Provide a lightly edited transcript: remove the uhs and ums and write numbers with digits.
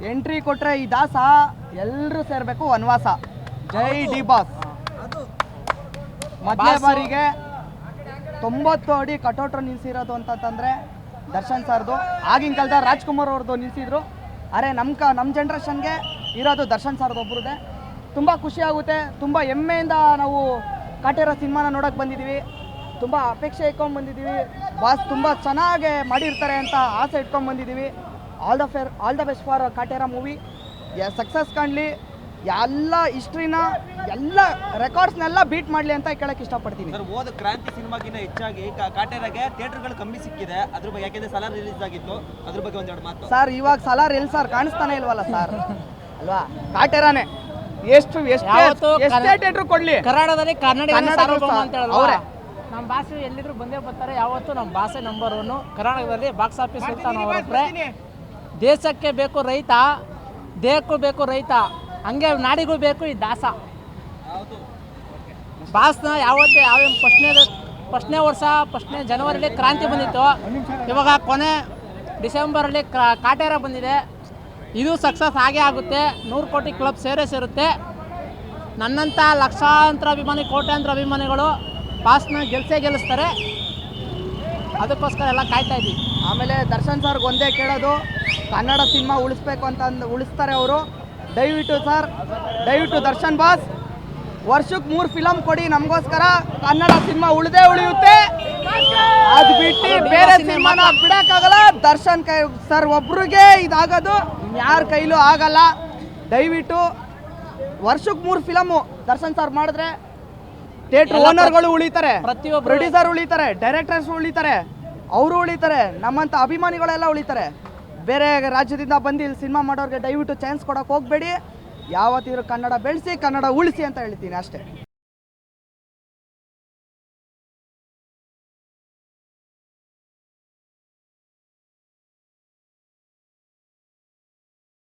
Entry ಕೊಟ್ರೆ ಈ ದಾಸ ಎಲ್ಲರೂ ಸೇರ್ಬೇಕು ವನವಾಸ. ಜೈ ಡಿ ಬಾಸ್. ಮೊದಲನೇ ಬಾರಿಗೆ 90 ಅಡಿ ಕಟೌಟ್ರು ನಿಲ್ಸಿರೋದು ಅಂತಂದ್ರೆ ದರ್ಶನ್ ಸರ್ದು. ಆಗಿನ ಕಾಲದ ರಾಜ್ಕುಮಾರ್ ಅವ್ರದ್ದು ನಿಲ್ಸಿದ್ರು. ಅರೆ ನಮ್ಮ ಜನ್ರೇಷನ್ಗೆ ಇರೋದು ದರ್ಶನ್ ಸರ್ದು ಒಬ್ರದ್ದೇ. ತುಂಬ ಖುಷಿ ಆಗುತ್ತೆ. ತುಂಬ ಹೆಮ್ಮೆಯಿಂದ ನಾವು ಕಾಟೇರ ಸಿನಿಮಾನ ನೋಡೋಕೆ ಬಂದಿದ್ದೀವಿ. ತುಂಬ ಅಪೇಕ್ಷೆ ಇಟ್ಕೊಂಡು ಬಂದಿದ್ದೀವಿ. ಬಾಸ್ ತುಂಬ ಚೆನ್ನಾಗಿ ಮಾಡಿರ್ತಾರೆ ಅಂತ ಆಸೆ ಇಟ್ಕೊಂಡು ಬಂದಿದ್ದೀವಿ. All the best for Kaatera movie. Success ಕಾಣಲಿ, ಎಲ್ಲ ಹಿಸ್ಟ್ರಿನ ಎಲ್ಲ ರೆಕಾರ್ಡ್ಸ್ನೆಲ್ಲ ಬೀಟ್ ಮಾಡಲಿ ಅಂತ ಕೇಳಕ್ಕೆ ಇಷ್ಟಪಡ್ತೀನಿ. ಸರ್, ಹೋದ ಕ್ರಾಂತಿ ಸಿನಿಮಾಗಿನ ಹೆಚ್ಚಾಗಿ ಕಾಟೇರಾಗೆ ಥಿಯೇಟರ್ಗಳು ಕಮ್ಮಿ ಸಿಕ್ಕಿದೆ. ಅದ್ರ ಬಗ್ಗೆ ಯಾಕೆಂದ್ರೆ ಸಲಾರ್ ರಿಲೀಸ್ ಆಗಿತ್ತು, ಅದ್ರ ಬಗ್ಗೆ ಒಂದೆರಡು ಮಾತು. ಸರ್, ಇವಾಗ ಸಲಾರ್ ಎಲ್ಲಿ ಸರ್ ಕಾಣಿಸ್ತಾನೆ ಇಲ್ವಲ್ಲ ಸರ್, ಅಲ್ವಾ? ಕಾಟೇರಾನೇ ಎಷ್ಟು ಥಿಯೇಟರ್ ಕೊಡ್ಲಿ, ಕನ್ನಡದಲ್ಲಿ ಕನ್ನಡ ಅವರೇ ನಮ್ಮ ಭಾಷೆ ಎಲ್ಲಿದ್ರು ಬಂದೇ ಬರ್ತಾರೆ. ಯಾವತ್ತು ನಮ್ಮ ಭಾಷೆ ನಂಬರ್ 1 ಕರ್ನಾಟಕದಲ್ಲಿ ಬಾಕ್ಸ್ ಆಫೀಸ್ ಇರ್ತಾನೆ. ಅವರೊಬ್ಬರೇ ದೇಶಕ್ಕೆ ಬೇಕು ರೈತ, ದೇಹಕ್ಕೂ ಬೇಕು ರೈತ, ಹಂಗೆ ನಾಡಿಗೂ ಬೇಕು ಈ ದಾಸ. ಬಾಸ್ನ ಯಾವತ್ತೇ ಫಸ್ಟ್ನೇ ವರ್ಷ ಫಸ್ಟ್ನೇ ಜನವರಿಲಿ ಕ್ರಾಂತಿ ಬಂದಿತ್ತು. ಇವಾಗ ಕೊನೆ ಡಿಸೆಂಬರಲ್ಲಿ ಕಾಟೇರ ಬಂದಿದೆ. ಇದು ಸಕ್ಸಸ್ ಆಗೇ ಆಗುತ್ತೆ. 100 ಕೋಟಿ ಕ್ಲಬ್ ಸೇರುತ್ತೆ. ನನ್ನಂಥ ಲಕ್ಷಾಂತರ ಅಭಿಮಾನಿ, ಕೋಟ್ಯಾಂತರ ಅಭಿಮಾನಿಗಳು ಬಾಸ್ನ ಗೆಲ್ಲಿಸ್ತಾರೆ. ಅದಕ್ಕೋಸ್ಕರ ಎಲ್ಲ ಕಾಯ್ತಾ ಇದ್ದೀವಿ. ಆಮೇಲೆ ದರ್ಶನ್ ಸರ್ಗೆ ಒಂದೇ ಕೇಳೋದು, ಕನ್ನಡ ಸಿನಿಮಾ ಉಳಿಸ್ಬೇಕು ಅಂತ ಉಳಿಸ್ತಾರೆ ಅವರು. ದಯವಿಟ್ಟು ದರ್ಶನ್ ಬಾಸ್ ವರ್ಷಕ್ಕೆ 3 ಫಿಲಮ್ ಕೊಡಿ ನಮಗೋಸ್ಕರ. ಕನ್ನಡ ಸಿನಿಮಾ ಉಳಿಯುತ್ತೆ. ಅದು ಬಿಟ್ಟು ಬೇರೆ ಸಿನಿಮಾನ ಬಿಡೋಕ್ಕಾಗಲ್ಲ. ದರ್ಶನ್ ಸರ್ ಒಬ್ರಿಗೆ ಇದಾಗೋದು, ಯಾರ ಕೈಲೂ ಆಗಲ್ಲ. ದಯವಿಟ್ಟು ವರ್ಷಕ್ಕೆ 3 ಫಿಲಮು ದರ್ಶನ್ ಸರ್ ಮಾಡಿದ್ರೆ ಥಿಯೇಟರ್ ಓನರ್ಗಳು ಉಳಿತಾರೆ, ಪ್ರತಿಯೊಬ್ಬರು ಪ್ರೊಡ್ಯೂಸರ್ ಉಳಿತಾರೆ, ಡೈರೆಕ್ಟರ್ಸ್ ಉಳಿತಾರೆ, ಅವರು ಉಳಿತಾರೆ, ನಮ್ಮಂಥ ಅಭಿಮಾನಿಗಳೆಲ್ಲ ಉಳಿತಾರೆ. ಬೇರೆ ರಾಜ್ಯದಿಂದ ಬಂದು ಇಲ್ಲಿ ಸಿನಿಮಾ ಮಾಡೋರಿಗೆ ದಯವಿಟ್ಟು ಚಾನ್ಸ್ ಕೊಡೋಕೆ ಹೋಗಬೇಡಿ. ಯಾವತ್ತಿದ್ರು ಕನ್ನಡ ಬೆಳೆಸಿ, ಕನ್ನಡ ಉಳಿಸಿ ಅಂತ ಹೇಳ್ತೀನಿ ಅಷ್ಟೇ.